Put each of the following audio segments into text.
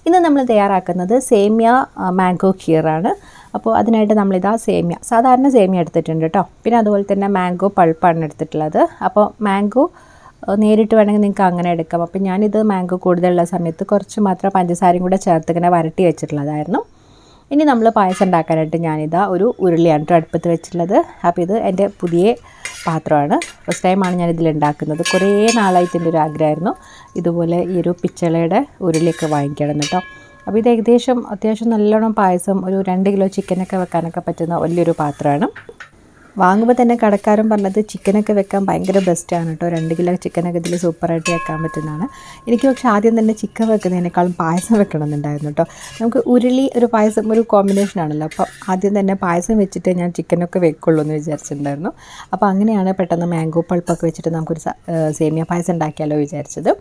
ഇന്ന് നമ്മൾ തയ്യാറാക്കുന്നത് സേമിയ മാംഗോ ഖീറാണ്. അപ്പോൾ അതിനായിട്ട് നമ്മളിതാ സാധാരണ സേമിയ എടുത്തിട്ടുണ്ട് കേട്ടോ. പിന്നെ അതുപോലെ തന്നെ മാംഗോ പൾപ്പാണ് എടുത്തിട്ടുള്ളത്. അപ്പോൾ മാംഗോ നേരിട്ട് വേണമെങ്കിൽ നിങ്ങൾക്ക് അങ്ങനെ എടുക്കാം. അപ്പോൾ ഞാനിത് മാംഗോ കൂടുതലുള്ള സമയത്ത് കുറച്ച് മാത്രം പഞ്ചസാരയും കൂടെ ചേർത്ത് ഇങ്ങനെ വരട്ടി വെച്ചിട്ടുള്ളതായിരുന്നു. ഇനി നമ്മൾ പായസം ഉണ്ടാക്കാനായിട്ട് ഞാനിതാ ഒരു ഉരുളിയാണ് അടുപ്പത്ത് വെച്ചിട്ടുള്ളത്. അപ്പോൾ ഇത് എൻ്റെ പുതിയ പാത്രമാണ്. ഫസ്റ്റ് ടൈമാണ് ഞാനിതിൽ ഉണ്ടാക്കുന്നത്. കുറേ നാളായിട്ട് എൻ്റെ ഒരു ആഗ്രഹമായിരുന്നു ഇതുപോലെ ഈ ഒരു പിച്ചളയുടെ ഉരുളിയൊക്കെ വാങ്ങിക്കണം കേട്ടോ. അപ്പോൾ ഇത് അത്യാവശ്യം നല്ലോണം പായസം ഒരു 2 കിലോ ചിക്കനൊക്കെ വെക്കാനൊക്കെ പറ്റുന്ന വലിയൊരു പാത്രമാണ്. വാങ്ങുമ്പോൾ തന്നെ കടക്കാരൻ പറഞ്ഞത് ചിക്കനൊക്കെ വെക്കാൻ ഭയങ്കര ബെസ്റ്റാണ് കേട്ടോ. 2 കിലോ ചിക്കനൊക്കെ ഇതിൽ സൂപ്പറായിട്ട് വെക്കാൻ പറ്റുന്നതാണ്. എനിക്ക് പക്ഷേ ആദ്യം തന്നെ ചിക്കൻ വെക്കുന്നതിനേക്കാളും പായസം വെക്കണമെന്നുണ്ടായിരുന്നു കേട്ടോ. നമുക്ക് ഉരുളി ഒരു പായസം ഒരു കോമ്പിനേഷനാണല്ലോ. അപ്പോൾ ആദ്യം തന്നെ പായസം വെച്ചിട്ട് ഞാൻ ചിക്കനൊക്കെ വെക്കുള്ളൂ എന്ന് വിചാരിച്ചിട്ടുണ്ടായിരുന്നു. അപ്പോൾ അങ്ങനെയാണ് പെട്ടെന്ന് മാംഗോ പൾപ്പൊക്കെ വെച്ചിട്ട് നമുക്കൊരു സേമിയ പായസം ഉണ്ടാക്കിയാലോ വിചാരിച്ചത്.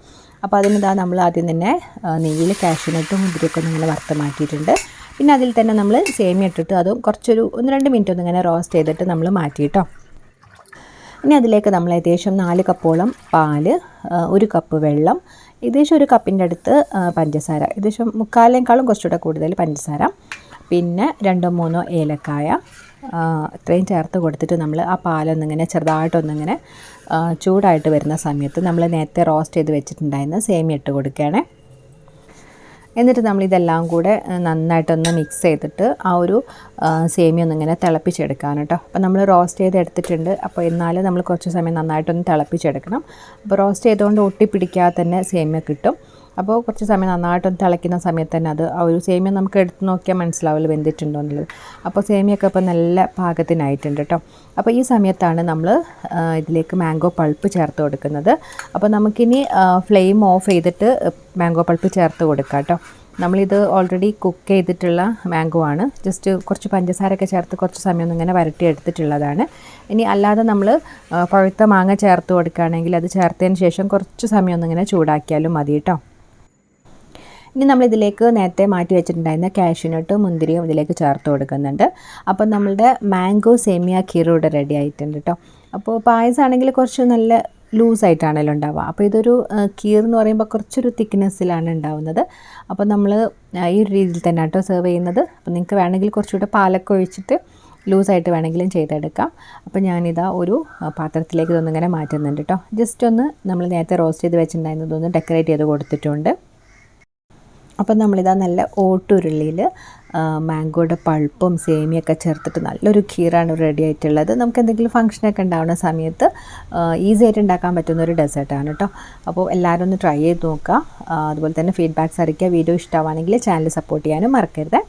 അപ്പോൾ അതിനിതാ നമ്മൾ ആദ്യം തന്നെ നെയ്യിൽ കാഷ്യൂനട്ടും മുന്തിരിയൊക്കെ ഒന്നിങ്ങനെ വറുത്ത് മാറ്റിയിട്ടുണ്ട്. പിന്നെ അതിൽ തന്നെ നമ്മൾ സേമിയ ഇട്ടിട്ട് അതും കുറച്ചൊരു 1-2 മിനിറ്റ് ഒന്നിങ്ങനെ റോസ്റ്റ് ചെയ്തിട്ട് നമ്മൾ മാറ്റിയിട്ടോ. ഇനി അതിലേക്ക് നമ്മൾ ഏകദേശം 4 കപ്പോളം പാല്, 1 കപ്പ് വെള്ളം, ഏകദേശം 1 കപ്പിൻ്റെ അടുത്ത് പഞ്ചസാര, ഏകദേശം 3/4 കുറച്ചുകൂടെ കൂടുതൽ പഞ്ചസാര, പിന്നെ 2-3 ഏലക്കായ ഇത്രയും ചേർത്ത് കൊടുത്തിട്ട് നമ്മൾ ആ പാലൊന്നിങ്ങനെ ചെറുതായിട്ടൊന്നിങ്ങനെ ചൂടായിട്ട് വരുന്ന സമയത്ത് നമ്മൾ നേരത്തെ റോസ്റ്റ് ചെയ്ത് വെച്ചിട്ടുണ്ടായിരുന്ന സേമിയ ഇട്ട് കൊടുക്കുകയാണ്. എന്നിട്ട് നമ്മളിതെല്ലാം കൂടെ നന്നായിട്ടൊന്ന് മിക്സ് ചെയ്തിട്ട് ആ ഒരു സേമിയ ഒന്നിങ്ങനെ തിളപ്പിച്ചെടുക്കാൻ കേട്ടോ. അപ്പോൾ നമ്മൾ റോസ്റ്റ് ചെയ്ത് എടുത്തിട്ടുണ്ട്. അപ്പോൾ എന്നാലും നമ്മൾ കുറച്ച് സമയം നന്നായിട്ടൊന്ന് തിളപ്പിച്ചെടുക്കണം. അപ്പോൾ റോസ്റ്റ് ചെയ്തുകൊണ്ട് ഒട്ടിപ്പിടിക്കാതെ തന്നെ സേമിയ കിട്ടും. അപ്പോൾ കുറച്ച് സമയം നന്നായിട്ടൊന്ന് തിളയ്ക്കുന്ന സമയത്ത് തന്നെ അത് ആ ഒരു സേമിയ നമുക്ക് എടുത്ത് നോക്കിയാൽ മനസ്സിലാവില്ല വെന്തിട്ടുണ്ടോ എന്നുള്ളത്. അപ്പോൾ സേമിയൊക്കെ ഇപ്പോൾ നല്ല പാകത്തിനായിട്ടുണ്ട് കേട്ടോ. അപ്പോൾ ഈ സമയത്താണ് നമ്മൾ ഇതിലേക്ക് മാംഗോ പൾപ്പ് ചേർത്ത് കൊടുക്കുന്നത്. അപ്പോൾ നമുക്കിനി ഫ്ലെയിം ഓഫ് ചെയ്തിട്ട് മാംഗോ പൾപ്പ് ചേർത്ത് കൊടുക്കാം കേട്ടോ. നമ്മളിത് ഓൾറെഡി കുക്ക് ചെയ്തിട്ടുള്ള മാംഗോ ആണ്. ജസ്റ്റ് കുറച്ച് പഞ്ചസാരയൊക്കെ ചേർത്ത് കുറച്ച് സമയം ഒന്നിങ്ങനെ വരട്ടി എടുത്തിട്ടുള്ളതാണ്. ഇനി അല്ലാതെ നമ്മൾ പഴുത്ത മാങ്ങ ചേർത്ത് കൊടുക്കുകയാണെങ്കിൽ അത് ചേർത്തതിന് ശേഷം കുറച്ച് സമയം ഒന്നിങ്ങനെ ചൂടാക്കിയാലും മതി കേട്ടോ. ഇനി നമ്മളിതിലേക്ക് നേരത്തെ മാറ്റി വെച്ചിട്ടുണ്ടായിരുന്ന കാഷ്യൂനട്ടും മുന്തിരിയും ഇതിലേക്ക് ചേർത്ത് കൊടുക്കുന്നുണ്ട്. അപ്പോൾ നമ്മളുടെ മാംഗോ സേമിയ ഖീർ ഇവിടെ റെഡി ആയിട്ടുണ്ട് കേട്ടോ. അപ്പോൾ പായസമാണെങ്കിൽ കുറച്ച് നല്ല ലൂസായിട്ടാണല്ലോ ഉണ്ടാവുക. അപ്പോൾ ഇതൊരു ഖീർ എന്ന് പറയുമ്പോൾ കുറച്ചൊരു തിക്നെസ്സിലാണ് ഉണ്ടാവുന്നത്. അപ്പോൾ നമ്മൾ ഈ ഒരു രീതിയിൽ തന്നെ കേട്ടോ സെർവ് ചെയ്യുന്നത്. അപ്പോൾ നിങ്ങൾക്ക് വേണമെങ്കിൽ കുറച്ചുകൂടെ പാലൊക്കെ ഒഴിച്ചിട്ട് ലൂസായിട്ട് വേണമെങ്കിലും ചെയ്തെടുക്കാം. അപ്പോൾ ഞാനിതാ ഒരു പാത്രത്തിലേക്ക് ഇതൊന്നിങ്ങനെ മാറ്റുന്നുണ്ട് കേട്ടോ. ജസ്റ്റ് ഒന്ന് നമ്മൾ നേരത്തെ റോസ്റ്റ് ചെയ്ത് വെച്ചിട്ടുണ്ടായിരുന്നതൊന്ന് ഡെക്കറേറ്റ് ചെയ്ത് കൊടുത്തിട്ടുണ്ട്. അപ്പം നമ്മളിതാ നല്ല ഓട്ടുരുള്ളിയിൽ മാംഗോയുടെ പൾപ്പും സേമിയൊക്കെ ചേർത്തിട്ട് നല്ലൊരു ഖീറാണ് റെഡി ആയിട്ടുള്ളത്. നമുക്ക് എന്തെങ്കിലും ഫംഗ്ഷനൊക്കെ ഉണ്ടാകുന്ന സമയത്ത് ഈസി ആയിട്ട് ഉണ്ടാക്കാൻ പറ്റുന്ന ഒരു ഡെസേർട്ടാണ് കേട്ടോ. അപ്പോൾ എല്ലാവരും ഒന്ന് ട്രൈ ചെയ്ത് നോക്കുക. അതുപോലെ തന്നെ ഫീഡ്ബാക്ക്സ് അറിയിക്കുക. വീഡിയോ ഇഷ്ടമാണെങ്കിൽ ചാനൽ സപ്പോർട്ട് ചെയ്യാനും മറക്കരുത്.